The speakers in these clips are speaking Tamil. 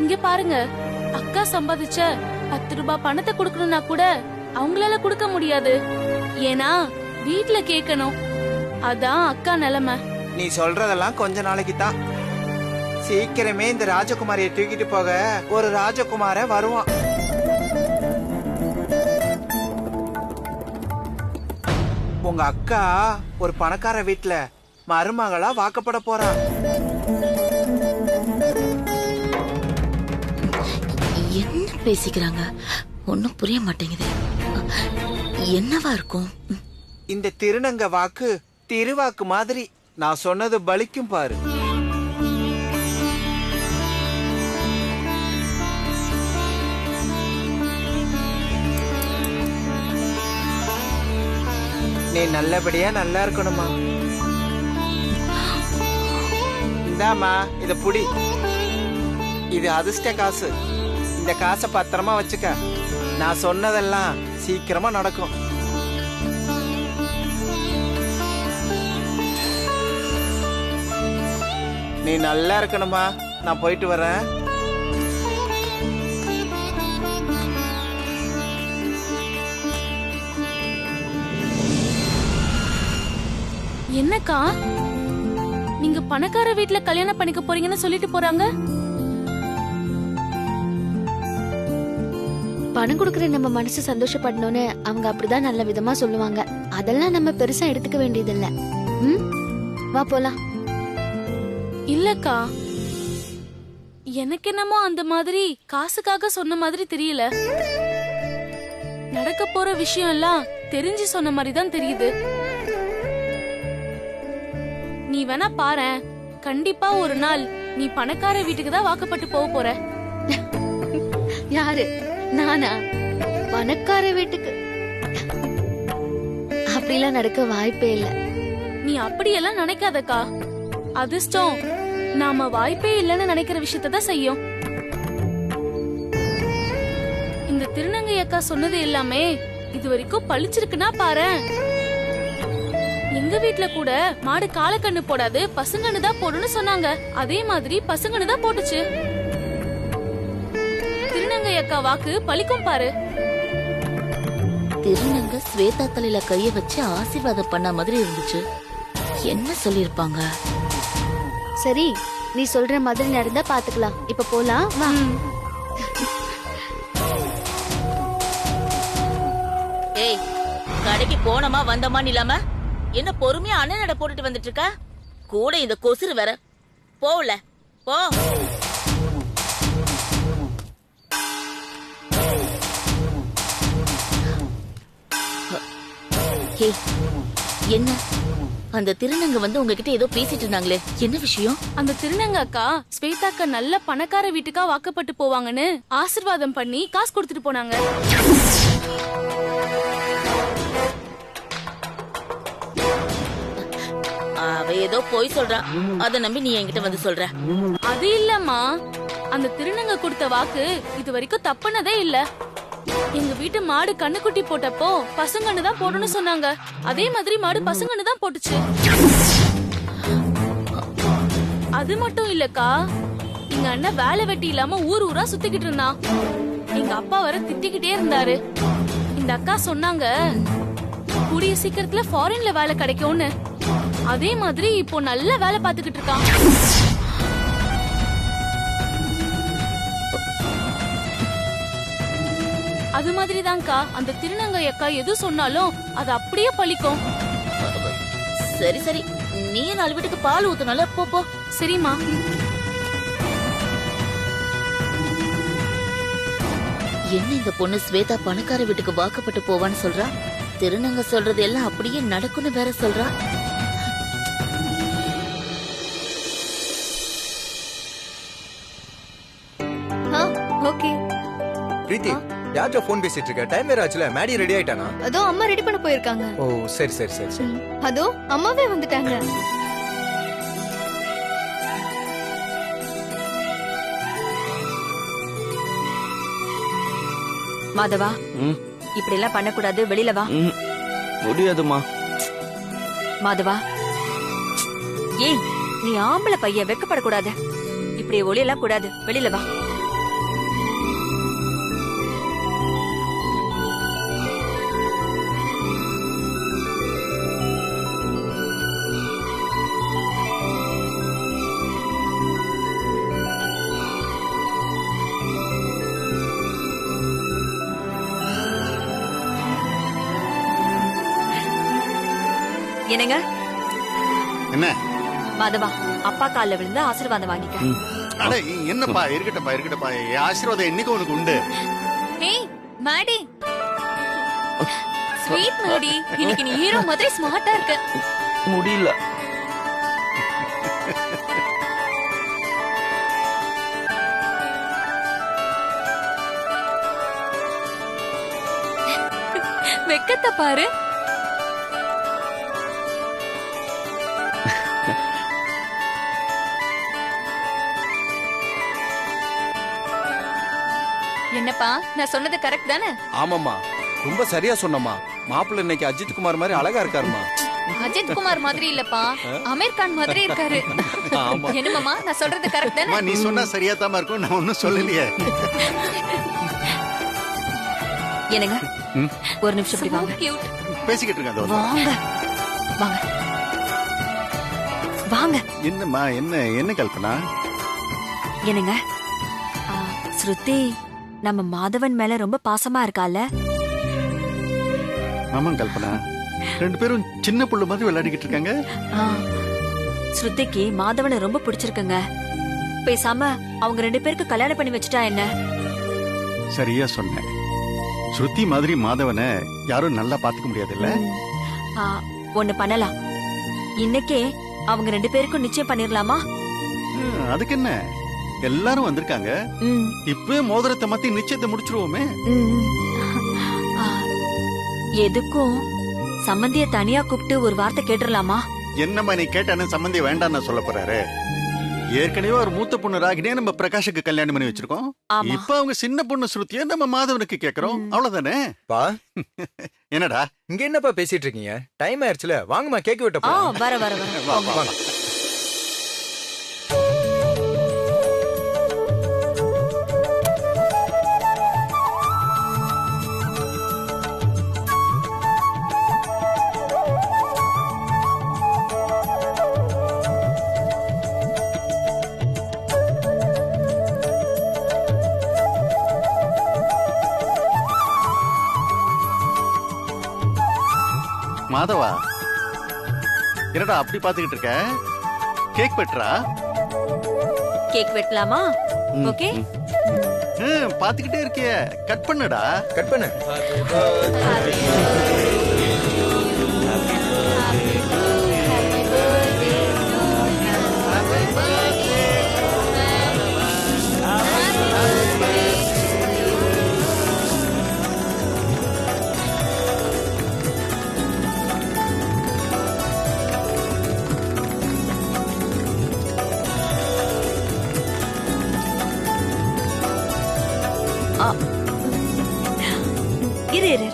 இங்க பாருங்க, அக்கா சம்பாதிச்ச 10 ரூபாய் பணத்தை கொடுக்கணும்னா கூட அவங்களால கொடுக்க முடியாது. ஏன்னா வீட்ல கேட்கணும். அதான் அக்கா நிலைமை. நீ சொல்றதெல்லாம் கொஞ்ச நாளைக்கு தான். சீக்கிரமே இந்த ராஜகுமாரியை தூக்கிட்டு போக ஒரு ராஜகுமார வருவான். உங்க அக்கா ஒரு பணக்கார வீட்டுல மருமகளா வாக்கப்பட போறா. என்ன பேசிக்கிறாங்க? ஒன்னும் புரிய மாட்டேங்குது. என்னவா இருக்கும்? இந்த திருநங்க வாக்கு திருவாக்கு மாதிரி. நான் சொன்னது பலிக்கும் பாரு. நீ நல்லபடியா நல்லா இருக்கணுமா? இந்தாமா இத புடி. இது அதிர்ஷ்ட காசு. இந்த காசை பத்திரமா வச்சுக்க. நான் சொன்னதெல்லாம் சீக்கிரமா நடக்கும். நீ நல்லா இருக்கணுமா? நான் போயிட்டு வரேன். என்னக்கா, நீங்க பணக்கார வீட்ல கல்யாணம் பண்ணிக்க போறீங்கன்னு சொல்லிட்டு போறாங்க. பணம் கொடுக்கற நம்ம மனசு சந்தோஷப்படணும்னு அவங்க அப்படிதான் நல்ல விதமா சொல்லுவாங்க. அதெல்லாம் நம்ம பெருசா எடுத்துக்க வேண்டியதில்ல. வா போலாம். இல்லக்கா, எனக்கு என்னமோ அந்த மாதிரி காசுக்காக சொன்ன மாதிரி தெரியல. நடக்க போற விஷயம் எல்லாம் தெரிஞ்சு சொன்ன மாதிரி தான் தெரியுது. நீ வேணா பாரேன், கண்டிப்பா ஒரு நாள் நீ பணக்கார வீட்டுக்கு தான் வாக்கப்பட்டு போக போற. யாரு? நானா? பணக்கார வீட்டுக்கு? அப்படிலாம் நடக்க வாய்ப்பே இல்ல. நீ அப்படியெல்லாம் நினைக்காதக்கா. அதிர்ஷ்டம் நாம வாய்ப்பே இல்லைன்னு நினைக்கிற விஷயத்தான் செய்யும். இந்த திருநங்கை அக்கா சொன்னது எல்லாமே இது வரைக்கும் பழிச்சிருக்குன்னா பாரேன். எங்க வீட்ல கூட மாடு காலக்கண்ணு போடாது, பசுங்கண்ணு தான் போடுன்னு சொன்னாங்க. அதே மாதிரி பசுங்கண்ணு தான் போட்டுச்சு. திருநங்கை அக்கா வாக்கு பலிக்கும் பாரு. திருநங்க ஸ்வேதா தலையில கைய வச்சு ஆசீர்வாதம் பண்ண மாதிரி இருந்துச்சு. என்ன சொல்லிருப்பாங்க? சரி, நீ சொல்ற மாதிரி நடந்தா பாத்துக்கலாம். இப்ப போலாம் வா. ஏய், கடைக்கு போனமா வந்தமான்னு இல்லாம என்ன பொறுமையா அண்ணன் நட போட்டுட்டு வந்துட்டு இருக்க? கூட இந்த கொசுறு வேற. போல போ. என்ன அந்த திருநங்க வந்து உங்ககிட்ட ஏதோ பேசிட்டு இருந்தாங்களே, என்ன விஷயம்? அந்த திருநங்க அக்கா ஸ்வேதாக்கா நல்ல பணக்கார வீட்டுக்கா வாக்கப்பட்டு போவாங்கன்னு ஆசீர்வாதம் பண்ணி காசு கொடுத்துட்டு போனாங்க. அவ ஏதோ போய் சொல்றா, அத நம்பி நீ என்கிட்ட வந்து சொல்ற. அது இல்லம்மா, அந்த திருநங்க கொடுத்த வாக்கு இது வரைக்கும் தப்புனதே இல்ல. எங்க வீட்டு மாடு கண்ணுக்குட்டி போட்டப்போ பசுங்கண்ணு தான் போடணும்னு சொன்னாங்க. அதே மாதிரி மாடு பசுங்கண்ணு தான் போட்டுச்சு. அது மட்டும் இல்லக்கா, எங்க அண்ணன் வேலை வெட்டி இல்லாம ஊர் ஊரா சுத்திக்கிட்டு இருந்தான். எங்க அப்பா வர திட்டிக்கிட்டே இருந்தாரு. இந்த அக்கா சொன்னாங்க கூடிய சீக்கிரத்துல ஃபாரின்ல வேலை கிடைக்கும்னு. அதே மாதிரி இப்போ நல்ல வேலை பார்த்துக்கிட்டு இருக்கான். அது மாதிரிதான்க்கா அந்த திருநங்கை அக்கா எது சொன்னாலும் அது அப்படியே பழிக்கும். சரி சரி, நீ 4 வீட்டுக்கு பால் ஊத்துனால போ போ. சரிம்மா. என்ன இந்த பொண்ணு ஸ்வேதா பணக்கார வீட்டுக்கு வாக்கப்பட்டு போவான்னு சொல்றா? திருநங்க சொல்றது எல்லாம் அப்படியே நடக்கும்னு வேற சொல்றா. ஓகே. பிரீத்தி, யார்ட்ட போன் பேசிட்டு இருக்க? டைம் வேற ஆச்சுல. மேடி ரெடி ஆயிட்டானா? அதோ அம்மா ரெடி பண்ண போயிருக்காங்க. ஓ சரி சரி சரி சரி. அதோ அம்மாவே வந்துட்டாங்க. மாதவா, இப்படி எல்லாம் பண்ண கூடாது. வெளியில வா. முடியாதுமா. மாதவா, ஏய் நீ ஆம்பளை பையன், வெக்கப்படக்கூடாது. இப்படி ஒளியெல்லாம் கூடாது. வெளியில வா. என்னங்க என்ன மாதவா, அப்பா கால்ல விழுந்து ஆசீர்வாதம் வாங்கிக்க. அட என்னப்பா, இருக்கட்டப்பா என் ஆசீர்வாதம் என்னைக்கு உனக்கு உண்டு. ஹேய் மேடி, ஸ்வீட் மேடி, இன்னைக்கு நீ ஹீரோ மாதிரி ஸ்மார்ட்டா இருக்க. முடியல. வெக்கத்தை பாரு. என்னப்பா, நான் சொன்னது கரெக்ட் தானே? ஆமாம்மா, ரொம்ப சரியா சொன்னம்மா. மாப்பிள்ளை இன்னைக்கு அஜித் குமார் மாதிரி அழகா இருக்காருமா. அஜித் குமார் மாதிரி இல்லப்பா, அமீர் கான் மாதிரி இருக்காரு. ஆமா. என்னமாமா, நான் சொல்றது கரெக்ட் தானே? அம்மா, நீ சொன்னா சரியா தான் இருக்கும், நான் ஒன்னும் சொல்லலையே. என்னங்க ஒரு நிமிஷம் இப்படி வாங்க. கியூட். பேசிக்கிட்டு இருக்கேன் அதோ. வாங்க வாங்க வாங்க. என்னம்மா, என்ன கல்பனா? என்னங்க ஸ்ருதி நம்ம மாதவன் மேல ரொம்ப பாசமா இருக்கால? ஆமாம் கல்பனா, ரெண்டு பேரும் சின்ன புள்ள மாதிரி விளையாடிக்கிட்டு இருக்காங்க. ஸ்ருதிக்கு மாதவனை ரொம்ப பிடிச்சிருக்குங்க. பேசாம அவங்க ரெண்டு பேருக்கு கல்யாணம் பண்ணி வச்சுட்டா என்ன? சரியா சொன்னேன். ஸ்ருதி மாதிரி மாதவனை யாரும் நல்லா பாத்துக்க முடியாது இல்ல? ஒண்ணு பண்ணலாம். இன்னைக்கே அவங்க ரெண்டு பேருக்கும் நிச்சயம் பண்ணிரலாமா? அதுக்கு என்ன, எல்லாரும் வந்திருக்காங்க. இப்பவே மோதிரத்தை மாத்தி நிச்சயத்தை முடிச்சிருவோமே. எதுக்கும் சம்பந்திய தனியா கூப்பிட்டு ஒரு வார்த்தை கேட்டுடலாமா? என்னம்மா நீ கேட்டானு சம்பந்தி வேண்டாம்னு சொல்ல போறாரு. ஏற்கனவே ஒரு மூத்த பொண்ணு ராகினியா நம்ம பிரகாஷுக்கு கல்யாணம் பண்ணி வச்சிருக்கோம். இப்ப அவங்க சின்ன பொண்ணு ஸ்ருதிய நம்ம மாதவனுக்கு கேக்குறோம், அவ்வளவுதானே? பா என்னடா இங்க என்னப்பா பேசிட்டு இருக்கீங்க? டைம் ஆயிடுச்சுல, வாங்கம்மா கேக் வெட்ட போலாம். வர வர வர வா, வா, வா. மாதவா, என்னடா அப்படி பாத்துக்கிட்டு இருக்க? கேக் வெட்டுறா? கேக் வெட்டலாமா? ஓகே. பாத்துக்கிட்டே இருக்கிய, கட் பண்ணுடா. கட் பண்ணு. இரு இரு.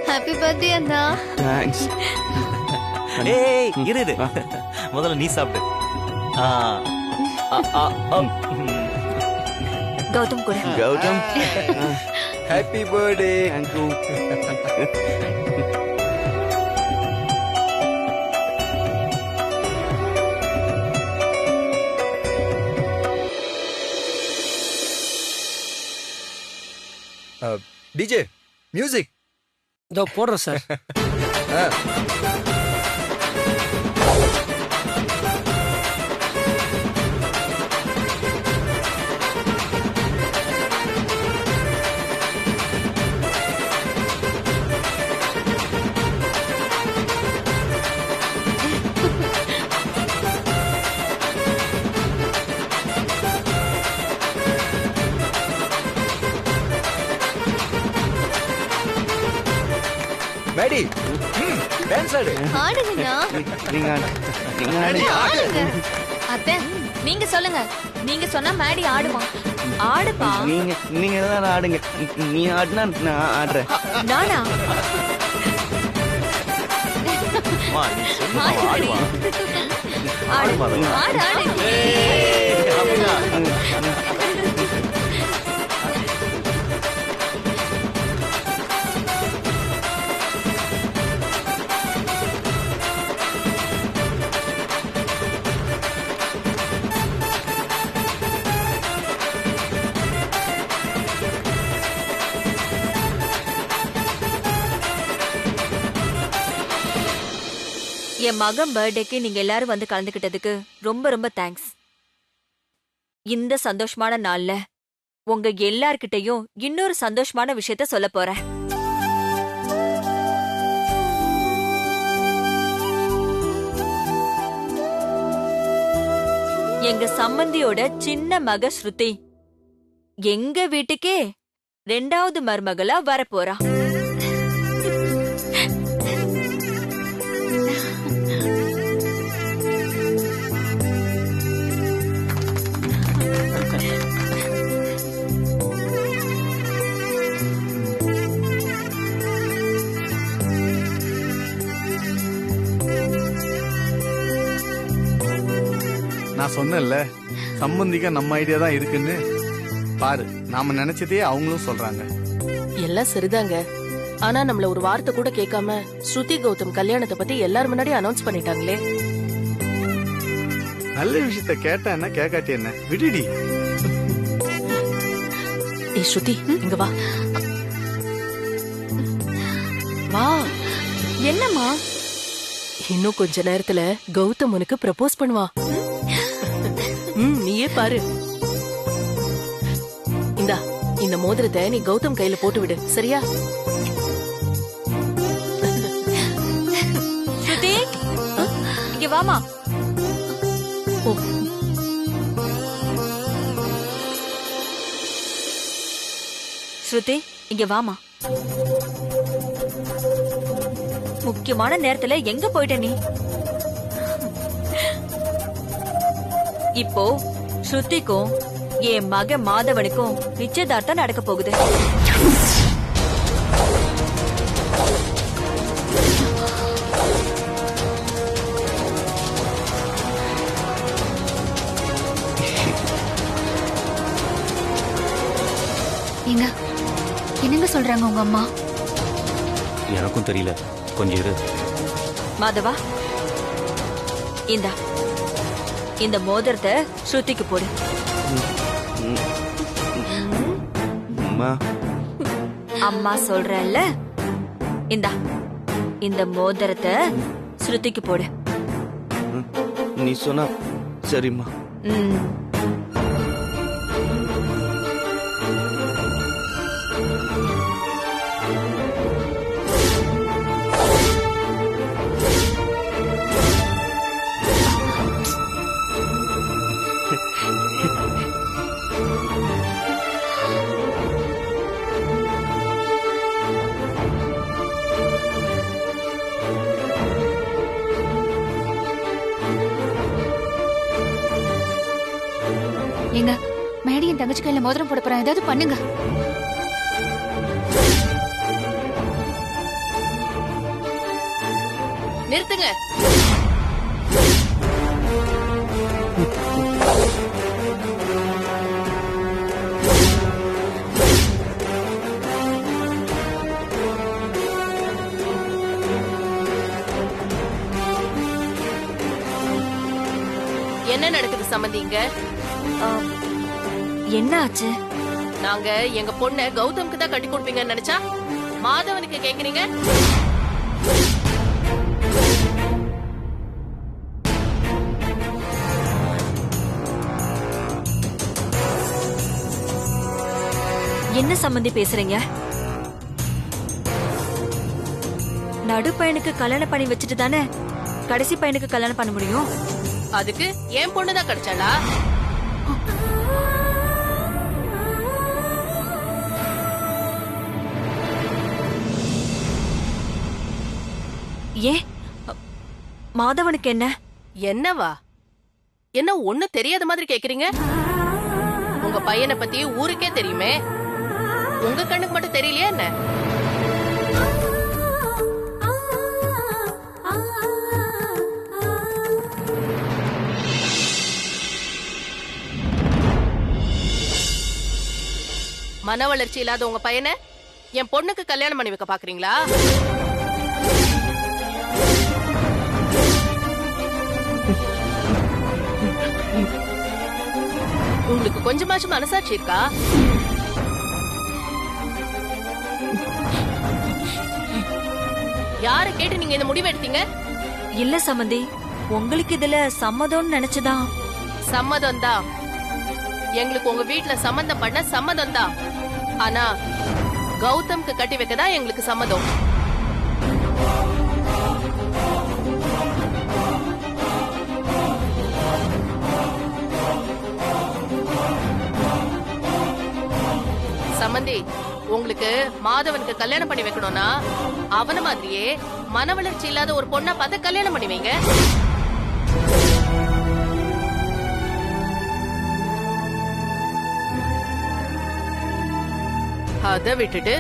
ஹாப்பி பர்த்டே அண்ணா. தேங்க்ஸ். ஏய் இரு இரு. முதல்ல நீ சாப்பிடு. கௌதம் கூட. Gautham, happy birthday. Thank you. DJ music. இதோ போடுறேன் சார். மேடி, டான்ஸ் ஆடு. ஆடுங்கண்ணா. நீங்க ஆடுங்க. அத்தை, நீங்க சொல்லுங்க. நீங்க சொன்னா மேடி ஆடுமா? ஆடுப்பா. நீங்க தான் ஆடுங்க. நீ ஆடுனா நான் ஆடுறேன். நானா? அம்மா, நீ சொல்லு, அவன் ஆடுவான். ஆடு ஆடு ஆடு. என் மகன் பர்த்டேக்கு நீங்க எல்லாரும் வந்து கலந்துக்கிட்டதுக்கு ரொம்ப ரொம்ப தேங்க்ஸ். இந்த சந்தோஷமான நாள்ல உங்க எல்லார்கிட்டயும் இன்னொரு சந்தோஷமான விஷயத்த சொல்ல போறேன். எங்க சம்பந்தியோட சின்ன மக ஸ்ருதி எங்க வீட்டுக்கே 2வது மருமகளா வரப்போறா. நான் சொன்னேன்ல, சம்பந்திக்க நம்ம ஐடியா தான் இருக்குன்னு. பாரு, நாம நினைச்சதே அவங்களும் சொல்றாங்க. எல்லாம் சரிதாங்க. ஆனா நம்மள ஒரு வார்த்தை கூட கேட்காம ஸ்ருதி கௌதம் கல்யாணத்தை பத்தி எல்லாரும் முன்னாடி அனௌன்ஸ் பண்ணிட்டாங்களே. நல்ல விஷயத்த கேட்டா என்ன, கேட்காட்டி என்ன, விடுடி. ஏய் ஸ்ருதி, இங்க வா. வா. என்னம்மா? இன்னும் கொஞ்ச நேரத்துல கௌதம் உனக்கு ப்ரப்போஸ் பண்ணுவா. நீயே பாரு. இந்தா, இந்த மோதிரத்தை நீ கௌதம் கையில போட்டு விடு, சரியா? ஸ்ருதி, இங்க வாமா. ஓ. ஸ்ருதி, இங்க வாமா. முக்கியமான நேரத்துல எங்க போயிட்ட நீ? இப்போ ஸ்ருதிக்கும் என் மக மாதவனுக்கும் நிச்சயதார்த்தம் நடக்க போகுது. என்னங்க சொல்றாங்க உங்க அம்மா? எனக்கும் தெரியல, கொஞ்சம் இரு. மாதவா, இந்த மோதிரத்தை ஸ்ருதிக்கு போடு. அம்மா சொல்றல்ல, இந்த மோதிரத்தை ஸ்ருதிக்கு போடு. நீ சொன்னா சரிம்மா. எங்க மேடி என் தங்கச்சி கையில மோதிரம் போட போறேன், ஏதாவது பண்ணுங்க. நிறுத்துங்க. என்ன நடக்குது சம்பந்திங்க? என்ன ஆச்சு? நாங்க எங்க பொண்ண கௌதம்க்கு தான் கட்டி கொடுப்பீங்கன்னு நினைச்சா மாதவனுக்கு கேக்குறீங்க. என்ன சம்பந்தி பேசுறீங்க? நடு பையனுக்கு கல்யாணம் பண்ணி வச்சுட்டு தானே கடைசி பையனுக்கு கல்யாணம் பண்ண முடியும். அதுக்கு என் பொண்ணுதான் கிடைச்சாளா? ஏன் மாதவனுக்கு என்ன? என்னவா? என்ன ஒண்ணு தெரியாத மாதிரி கேக்குறீங்க? உங்க பையனை பத்தி ஊருக்கே தெரியுமே, உங்க கண்ணுக்கு மட்டும் தெரியலையா என்ன? மன வளர்ச்சி இல்லாத உங்க பையனை என் பொண்ணுக்கு கல்யாணம் பண்ணி வைக்க பாக்குறீங்களா? உங்களுக்கு கொஞ்சமாச்சும் மனசாட்சி இருக்கா? யாரை கேட்டு நீங்க இந்த முடிவு எடுத்தீங்க? இல்ல சம்மந்தி, உங்களுக்கு இதுல சம்மதம்னு நினைச்சுதான். சம்மதம் தான். எங்களுக்கு உங்க வீட்ல சம்மந்தம் பண்ண சம்மதம் தான். ஆனா கௌதம்க்கு கட்டி வைக்கதான் எங்களுக்கு சம்மதம். சம்மந்தி, உங்களுக்கு மாதவனுக்கு கல்யாணம் பண்ணி வைக்கணும்னா அவன மாதிரியே மன வளர்ச்சி இல்லாத ஒரு பொண்ணா பார்த்து கல்யாணம் பண்ணி வைங்க. அத விட்டுட்டு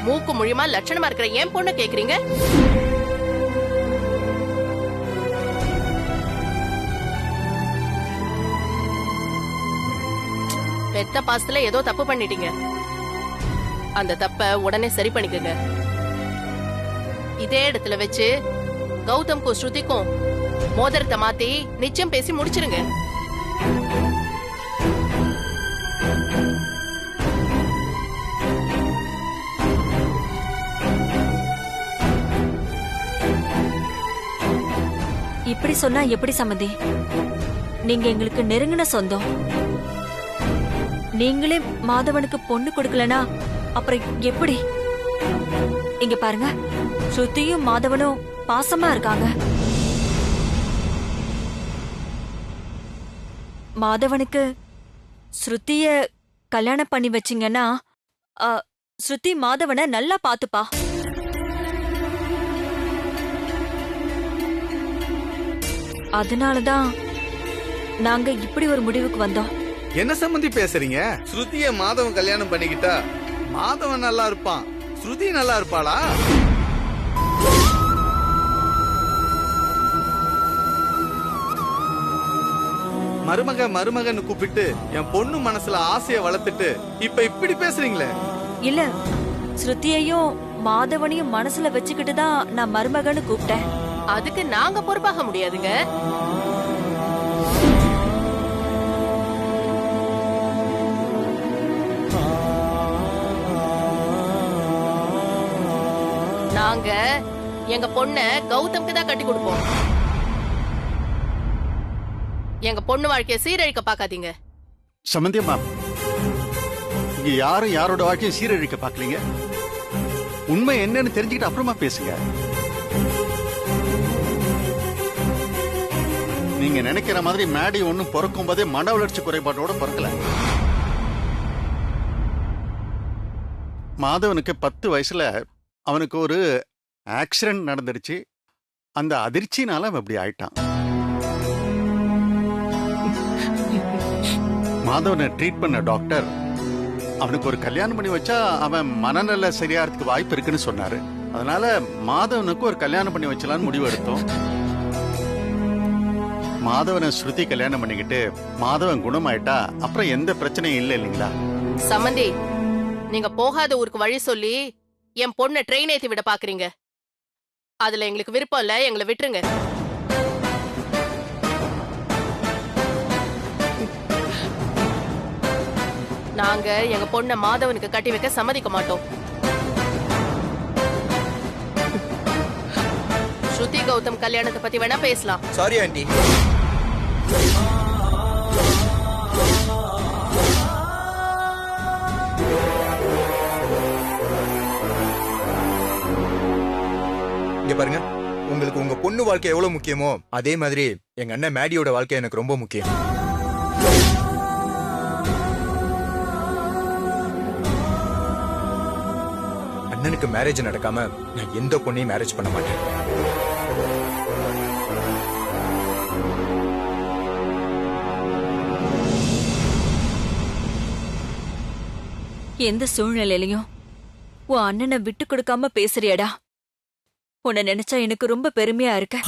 மூக்கு முழியமா லட்சணமா இருக்கிற ஏன் பொண்ண கேக்குறீங்க? பெத்த பாசத்துல ஏதோ தப்பு பண்ணிட்டீங்க. அந்த தப்ப உடனே சரி பண்ணிக்கங்க. இதே இடத்துல வச்சு கௌதம்க்கும் ஸ்ருதிக்கும் மோதிரத்தை மாத்தி நிச்சயம் பேசி முடிச்சிருங்க. இப்படி சொன்னா எப்படி சம்மந்தி? நீங்க எங்களுக்கு நெருங்கின சொந்தம். நீங்களே மாதவனுக்கு பொண்ணு கொடுக்கலனா அப்புறம் எப்படி? இங்க பாருங்க, ஸ்ருதியும் மாதவனும் பாசமா இருக்காங்க. மாதவனுக்கு ஸ்ருதிய கல்யாணம் பண்ணி வச்சீங்கன்னா ஸ்ருதி மாதவனை நல்லா பாத்துப்பா. அதனாலதான் நாங்க இப்படி ஒரு முடிவுக்கு வந்தோம். என்ன சம்பந்தி பேசுறீங்க? ஸ்ருதிய மாதவன் கல்யாணம் பண்ணிக்கிட்டா மாதவன் நல்லா இருப்பான், ஸ்ருதி நல்லா இருப்பாளா? மருமகன்னு கூப்பிட்டு என் பொண்ணு மனசுல ஆசைய வளர்த்துட்டு இப்ப இப்படி பேசுறீங்களே. இல்ல, ஸ்ருதியையும் மாதவனையும் மனசுல வச்சுக்கிட்டு தான் நான் மருமகன்னு கூப்பிட்டேன். அதுக்கு நாங்க பொறுப்பாக முடியாதுங்க. நாங்க எங்க பொண்ண கௌதம்க்கு தான் கட்டி கொடுப்போம். எங்க பொண்ணு வாழ்க்கைய சீரழிக்க பாக்காதீங்க. சம்பந்தியம்மா, இங்க யாரும் யாரோட வாழ்க்கையும் சீரழிக்க பாக்கலீங்க. உண்மை என்னன்னு தெரிஞ்சுக்கிட்டு அப்புறமா பேசுங்க. நீங்க நினைக்கிற மாதிரி மேடி ஒண்ணும் பிறக்கும் போதே மன வளர்ச்சி குறைபாட்டோட பிறக்கல. மாதவனுக்கு 10 வயசுல அவனுக்கு ஒரு ஆக்சிடென்ட் நடந்துருச்சு. அந்த அதிர்ச்சினால அவன் அப்படி ஆயிட்டான். மாதவனை ட்ரீட் பண்ண டாக்டர் அவனுக்கு ஒரு கல்யாணம் பண்ணி வச்சா அவன் மனநல சரியாறதுக்கு வாய்ப்பு இருக்குன்னு சொன்னாரு. அதனால மாதவனுக்கு ஒரு கல்யாணம் பண்ணி வச்சலான்னு முடிவு எடுத்தோம். மாதவனை ஸ்ருதி கல்யாணம் பண்ணிக்கிட்டு மாதவன் குணமாயிட்டா அப்புறம் எந்த பிரச்சனையும் இல்லை இல்லைங்களா? சம்மந்தி, நீங்க போகாத ஊருக்கு வழி சொல்லி என் பொண்ணை ட்ரெயின் ஏத்தி விட பாக்குறீங்க. அதுல எங்களுக்கு விருப்பம் இல்ல, எங்களை விட்டுருங்க. நாங்க எங்க பொண்ணை மாதவனுக்கு கட்டி வைக்க சம்மதிக்க மாட்டோம். ஸ்ருதி கௌதம் கல்யாணத்தை பத்தி வேணா பேசலாம். Sorry aunty. இங்க பாருங்க, உங்களுக்கு உங்க பொண்ணு வாழ்க்கை எவ்வளவு முக்கியமோ அதே மாதிரி எங்க அண்ணன் மேடியோட வாழ்க்கை எனக்கு ரொம்ப முக்கியம். அண்ணனுக்கு மேரேஜ் நடக்காம நான் எந்த பொண்ணையும் மேரேஜ் பண்ண மாட்டேன். எந்த சூழ்நிலையிலையும் உன் அண்ணனை விட்டு கொடுக்காம பேசுறியடா. உன்னை நினைச்சா எனக்கு ரொம்ப பெருமையா இருக்கு.